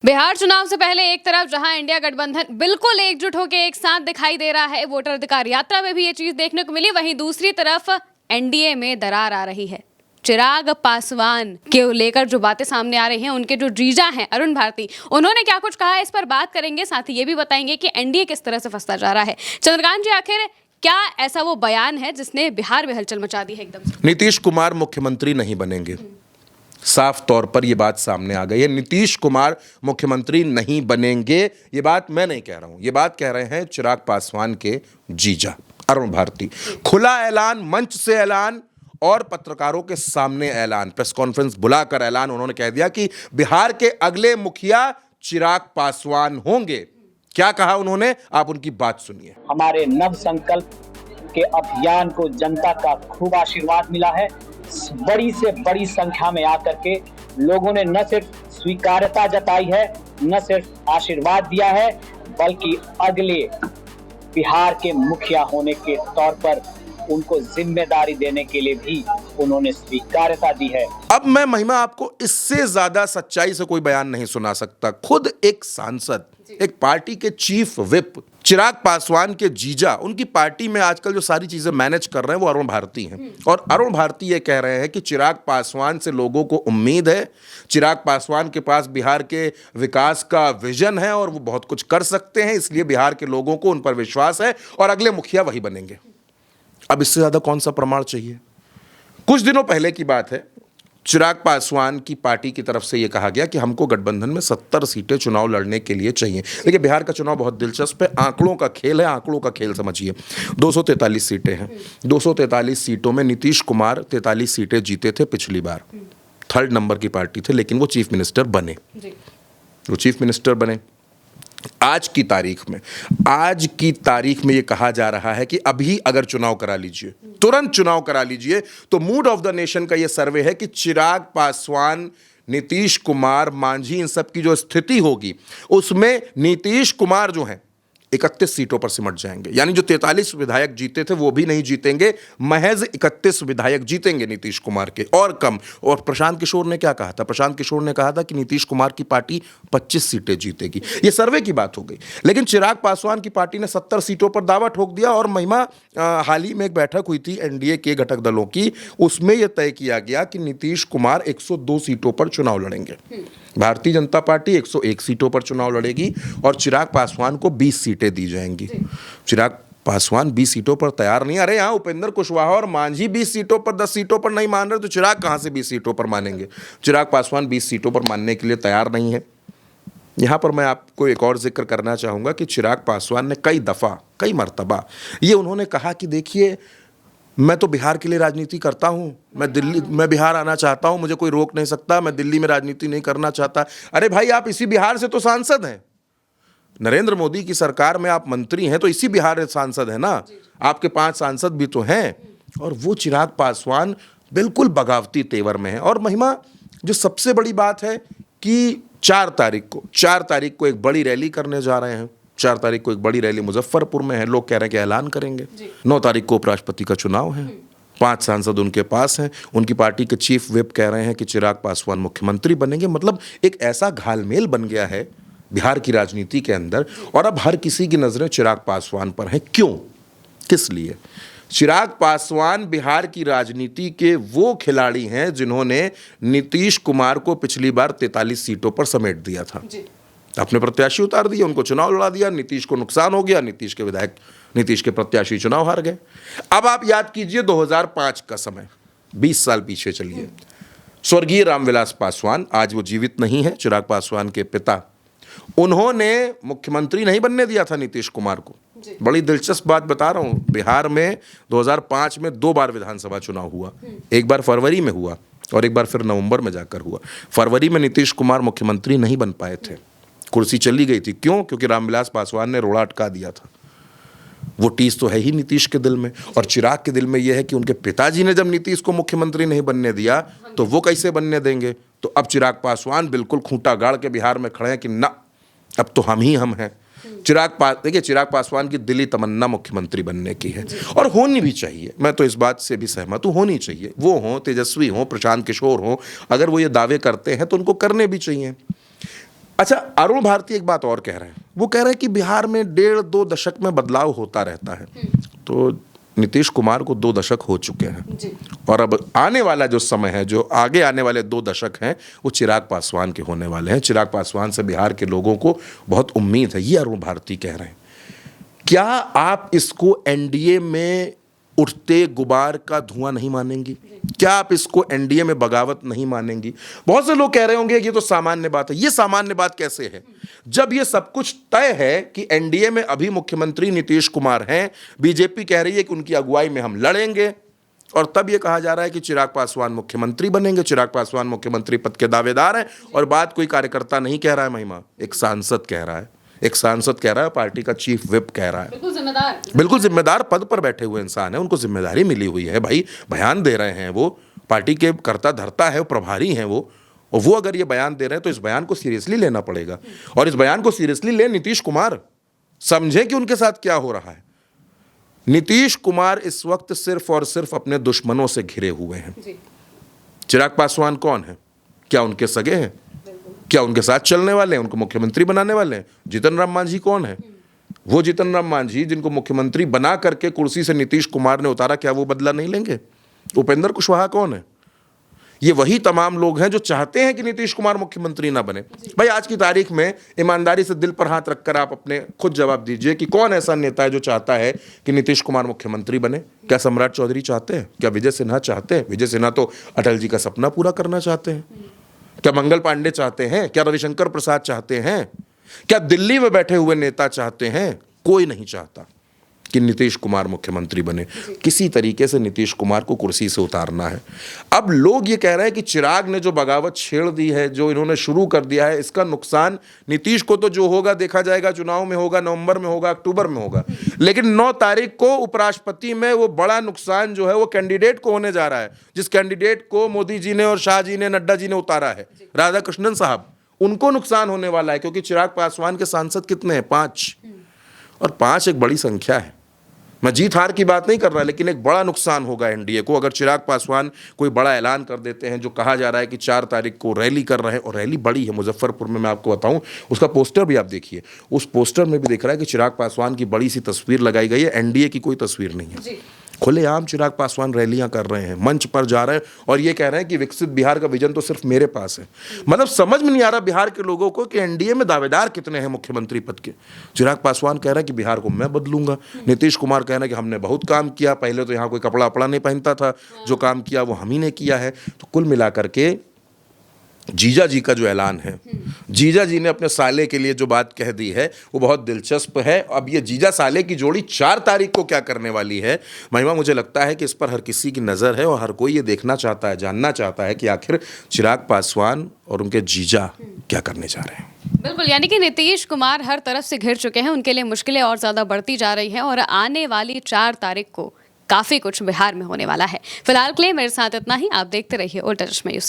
बिहार चुनाव से पहले एक तरफ जहां इंडिया गठबंधन बिल्कुल एकजुट होकर एक साथ दिखाई दे रहा है, वोटर अधिकार यात्रा में भी ये चीज देखने को मिली, वहीं दूसरी तरफ एनडीए में दरार आ रही है। चिराग पासवान के लेकर जो बातें सामने आ रही हैं, उनके जो जीजा हैं अरुण भारती, उन्होंने क्या कुछ कहा, इस पर बात करेंगे। साथ ही ये भी बताएंगे कि एनडीए किस तरह से फंसता जा रहा है। चंद्रकांत जी, आखिर क्या ऐसा वो बयान है जिसने बिहार में हलचल मचा दी है एकदम से? नीतीश कुमार मुख्यमंत्री नहीं बनेंगे, साफ तौर पर यह बात सामने आ गई है। नीतीश कुमार मुख्यमंत्री नहीं बनेंगे, ये बात मैं नहीं कह रहा हूं, ये बात कह रहे हैं चिराग पासवान के जीजा अरुण भारती। खुला ऐलान, मंच से ऐलान और पत्रकारों के सामने ऐलान, प्रेस कॉन्फ्रेंस बुलाकर ऐलान। उन्होंने कह दिया कि बिहार के अगले मुखिया चिराग पासवान होंगे। क्या कहा उन्होंने, आप उनकी बात सुनिए। हमारे नव संकल्प के अभियान को जनता का खूब आशीर्वाद मिला है। बड़ी से बड़ी संख्या में आकर के लोगों ने न सिर्फ स्वीकार्यता जताई है, न सिर्फ आशीर्वाद दिया है, बल्कि अगले बिहार के मुखिया होने के तौर पर उनको जिम्मेदारी देने के लिए भी उन्होंने स्वीकार्यता दी है। अब मैं महिमा आपको इससे ज्यादा सच्चाई से कोई बयान नहीं सुना सकता। खुद एक सांसद, एक पार्टी के चीफ विप चिराग पासवान के जीजा, उनकी पार्टी में आजकल जो सारी चीजें मैनेज कर रहे हैं वो अरुण भारती हैं। और अरुण भारती ये कह रहे हैं कि चिराग पासवान से लोगों को उम्मीद है, चिराग पासवान के पास बिहार के विकास का विजन है और वो बहुत कुछ कर सकते हैं, इसलिए बिहार के लोगों को उन पर विश्वास है और अगले मुखिया वही बनेंगे। अब इससे ज्यादा कौन सा प्रमाण चाहिए? कुछ दिनों पहले की बात है, चिराग पासवान की पार्टी की तरफ से यह कहा गया कि हमको गठबंधन में 70 सीटें चुनाव लड़ने के लिए चाहिए। देखिए, बिहार का चुनाव बहुत दिलचस्प है, आंकड़ों का खेल है, आंकड़ों का खेल समझिए। 243 सीटें हैं, 243 सीटों में नीतीश कुमार 43 सीटें जीते थे पिछली बार, थर्ड नंबर की पार्टी थे, लेकिन वो चीफ मिनिस्टर बने। वो चीफ मिनिस्टर बने। आज की तारीख में यह कहा जा रहा है कि अभी अगर चुनाव करा लीजिए, तुरंत चुनाव करा लीजिए, तो मूड ऑफ द नेशन का यह सर्वे है कि चिराग पासवान, नीतीश कुमार, मांझी, इन सब की जो स्थिति होगी उसमें नीतीश कुमार जो हैं 31 सीटों पर सिमट जाएंगे। यानी जो 43 विधायक जीते थे वो भी नहीं जीतेंगे, महज 31 विधायक जीतेंगे नीतीश कुमार के, और कम। और प्रशांत किशोर ने क्या कहा था? प्रशांत किशोर ने कहा था कि नीतीश कुमार की पार्टी 25 सीटें जीतेगी। ये सर्वे की बात हो गई, लेकिन चिराग पासवान की पार्टी ने 70 सीटों पर दावा ठोक दिया। और महिमा, हाल ही में एक बैठक हुई थी एनडीए के घटक दलों की, उसमें यह तय किया गया कि नीतीश कुमार 102 सीटों पर चुनाव लड़ेंगे, भारतीय जनता पार्टी 101 सीटों पर चुनाव लड़ेगी और चिराग पासवान को 20 सीटें दी जाएंगी। चिराग पासवान 20 सीटों पर तैयार नहीं। अरे यहाँ उपेंद्र कुशवाहा और मांझी 20 सीटों पर, 10 सीटों पर नहीं मान रहे, तो चिराग कहां से 20 सीटों पर मानेंगे? चिराग पासवान 20 सीटों पर मानने के लिए तैयार नहीं है। यहां पर मैं आपको एक और जिक्र करना चाहूंगा कि चिराग पासवान ने कई मर्तबा ये उन्होंने कहा कि देखिए, मैं तो बिहार के लिए राजनीति करता हूं, मैं बिहार आना चाहता हूं, मुझे कोई रोक नहीं सकता, मैं दिल्ली में राजनीति नहीं करना चाहता। अरे भाई, आप इसी बिहार से तो सांसद हैं, नरेंद्र मोदी की सरकार में आप मंत्री हैं, तो इसी बिहार से सांसद है ना, आपके 5 सांसद भी तो हैं। और वो चिराग पासवान बिल्कुल बगावती तेवर में है। और महिमा, जो सबसे बड़ी बात है कि 4 तारीख को एक बड़ी रैली करने जा रहे हैं। 4 तारीख को एक बड़ी रैली मुजफ्फरपुर में है, लोग कह रहे हैं कि ऐलान करेंगे। 9 तारीख को उपराष्ट्रपति का चुनाव है, 5 सांसद उनके पास हैं, उनकी पार्टी के चीफ विप कह रहे हैं कि चिराग पासवान मुख्यमंत्री बनेंगे। मतलब एक ऐसा घालमेल बन गया है बिहार की राजनीति के अंदर, और अब हर किसी की नजरें चिराग पासवान पर हैं। क्यों, किस लिए? चिराग पासवान बिहार की राजनीति के वो खिलाड़ी हैं जिन्होंने नीतीश कुमार को पिछली बार 43 सीटों पर समेट दिया था। अपने प्रत्याशी उतार दिए, उनको चुनाव लड़ा दिया, नीतीश को नुकसान हो गया, नीतीश के प्रत्याशी चुनाव हार गए। अब आप याद कीजिए 2005 का समय, 20 साल पीछे चलिए। स्वर्गीय रामविलास पासवान, आज वो जीवित नहीं है, चिराग पासवान के पिता, उन्होंने मुख्यमंत्री नहीं बनने दिया था नीतीश कुमार को। बड़ी दिलचस्प बात बता रहा हूं, बिहार में 2005 में 2 बार विधानसभा चुनाव हुआ, एक बार फरवरी में हुआ और एक बार फिर नवंबर में जाकर हुआ। फरवरी में नीतीश कुमार मुख्यमंत्री नहीं बन पाए थे, कुर्सी चली गई थी। क्यों? क्योंकि रामविलास पासवान ने रोड़ा अटका दिया था। वो टीस तो है ही नीतीश के दिल में, और चिराग के दिल में यह है कि उनके पिताजी ने जब नीतीश को मुख्यमंत्री नहीं बनने दिया तो वो कैसे बनने देंगे। तो अब चिराग पासवान बिल्कुल खूंटा गाड़ के बिहार में खड़े हैं कि ना, अब तो हम हैं। देखिए, चिराग पासवान की दिली तमन्ना मुख्यमंत्री बनने की है, और होनी भी चाहिए। मैं तो इस बात से भी सहमत हूँ, होनी चाहिए। वो हों, तेजस्वी हों, प्रशांत किशोर हों, अगर वो ये दावे करते हैं तो उनको करने भी चाहिए। अच्छा, अरुण भारती एक बात और कह रहे हैं, वो कह रहे हैं कि बिहार में 1.5-2 दशक में बदलाव होता रहता है। तो नीतीश कुमार को 2 दशक हो चुके हैं जी। और अब आने वाला जो समय है, जो आगे आने वाले 2 दशक हैं, वो चिराग पासवान के होने वाले हैं। चिराग पासवान से बिहार के लोगों को बहुत उम्मीद है, ये अरुण भारती कह रहे हैं। क्या आप इसको एनडीए में उठते गुबार का धुआं नहीं मानेंगी? क्या आप इसको एनडीए में बगावत नहीं मानेंगी? बहुत से लोग कह रहे होंगे ये तो सामान्य बात है। ये सामान्य बात कैसे है जब ये सब कुछ तय है कि एनडीए में अभी मुख्यमंत्री नीतीश कुमार हैं, बीजेपी कह रही है कि उनकी अगुवाई में हम लड़ेंगे, और तब ये कहा जा रहा है कि चिराग पासवान मुख्यमंत्री बनेंगे, चिराग पासवान मुख्यमंत्री पद के दावेदार हैं, और बात कोई कार्यकर्ता नहीं कह रहा है महिमा, एक सांसद कह रहा है। एक सांसद कह रहा है, पार्टी का चीफ विप कह रहा है। बिल्कुल जिम्मेदार पद पर बैठे हुए इंसान है, उनको जिम्मेदारी मिली हुई है भाई, बयान दे रहे हैं, वो पार्टी के कर्ता धर्ता है, वो प्रभारी हैं वो, और वो अगर ये बयान दे रहे हैं तो इस बयान को सीरियसली लेना पड़ेगा। और इस बयान को सीरियसली ले नीतीश कुमार, समझे कि उनके साथ क्या हो रहा है। नीतीश कुमार इस वक्त सिर्फ और सिर्फ अपने दुश्मनों से घिरे हुए हैं। चिराग पासवान कौन है? क्या उनके सगे हैं? क्या उनके साथ चलने वाले हैं? उनको मुख्यमंत्री बनाने वाले हैं? जीतन राम मांझी कौन है? वो जीतन राम मांझी जिनको मुख्यमंत्री बना करके कुर्सी से नीतीश कुमार ने उतारा, क्या वो बदला नहीं लेंगे? उपेंद्र कुशवाहा कौन है? ये वही तमाम लोग हैं जो चाहते हैं कि नीतीश कुमार मुख्यमंत्री ना बने। भाई आज की तारीख में ईमानदारी से दिल पर हाथ रखकर आप अपने खुद जवाब दीजिए कि कौन ऐसा नेता है जो चाहता है कि नीतीश कुमार मुख्यमंत्री बने? क्या सम्राट चौधरी चाहते हैं? क्या विजय सिन्हा चाहते हैं? विजय सिन्हा तो अटल जी का सपना पूरा करना चाहते हैं। क्या मंगल पांडे चाहते हैं? क्या रविशंकर प्रसाद चाहते हैं? क्या दिल्ली में बैठे हुए नेता चाहते हैं? कोई नहीं चाहता कि नीतीश कुमार मुख्यमंत्री बने। किसी तरीके से नीतीश कुमार को कुर्सी से उतारना है। अब लोग ये कह रहे हैं कि चिराग ने जो बगावत छेड़ दी है, जो इन्होंने शुरू कर दिया है, इसका नुकसान नीतीश को तो जो होगा देखा जाएगा, चुनाव में होगा, नवंबर में होगा, अक्टूबर में होगा, लेकिन 9 तारीख को उपराष्ट्रपति में वो बड़ा नुकसान जो है वो कैंडिडेट को होने जा रहा है, जिस कैंडिडेट को मोदी जी ने और शाह जी ने, नड्डा जी ने उतारा है, राधा कृष्णन साहब, उनको नुकसान होने वाला है। क्योंकि चिराग पासवान के सांसद कितने हैं? 5, और 5 एक बड़ी संख्या है। मैं जीत हार की बात नहीं कर रहा, लेकिन एक बड़ा नुकसान होगा एनडीए को अगर चिराग पासवान कोई बड़ा ऐलान कर देते हैं। जो कहा जा रहा है कि 4 तारीख को रैली कर रहे हैं, और रैली बड़ी है मुजफ्फरपुर में, मैं आपको बताऊं, उसका पोस्टर भी आप देखिए, उस पोस्टर में भी दिख रहा है कि चिराग पासवान की बड़ी सी तस्वीर लगाई गई है, एनडीए की कोई तस्वीर नहीं है। खुलेआम चिराग पासवान रैलियां कर रहे हैं, मंच पर जा रहे हैं, और ये कह रहे हैं कि विकसित बिहार का विजन तो सिर्फ मेरे पास है। मतलब समझ में नहीं आ रहा बिहार के लोगों को कि एनडीए में दावेदार कितने हैं मुख्यमंत्री पद के। चिराग पासवान कह रहे हैं कि बिहार को मैं बदलूंगा, नीतीश कुमार कह रहे हैं कि हमने बहुत काम किया, पहले तो यहाँ कोई कपड़ा वपड़ा नहीं पहनता था, जो काम किया वो हम ही ने किया है। तो कुल मिलाकर के जीजा जी का जो ऐलान है, जीजा जी ने अपने साले के लिए जो बात कह दी है वो बहुत दिलचस्प है। अब ये जीजा साले की जोड़ी 4 तारीख को क्या करने वाली है महिमा, मुझे लगता है कि इस पर हर किसी की नज़र है, और हर कोई ये देखना चाहता है, जानना चाहता है कि आखिर चिराग पासवान और उनके जीजा क्या करने जा रहे हैं। बिल्कुल, यानी कि नीतीश कुमार हर तरफ से घिर चुके हैं, उनके लिए मुश्किलें और ज़्यादा बढ़ती जा रही हैं, और आने वाली 4 तारीख को काफ़ी कुछ बिहार में होने वाला है। फिलहाल के लिए मेरे साथ इतना ही। आप देखते रहिए उल्टा चश्मा यूसी।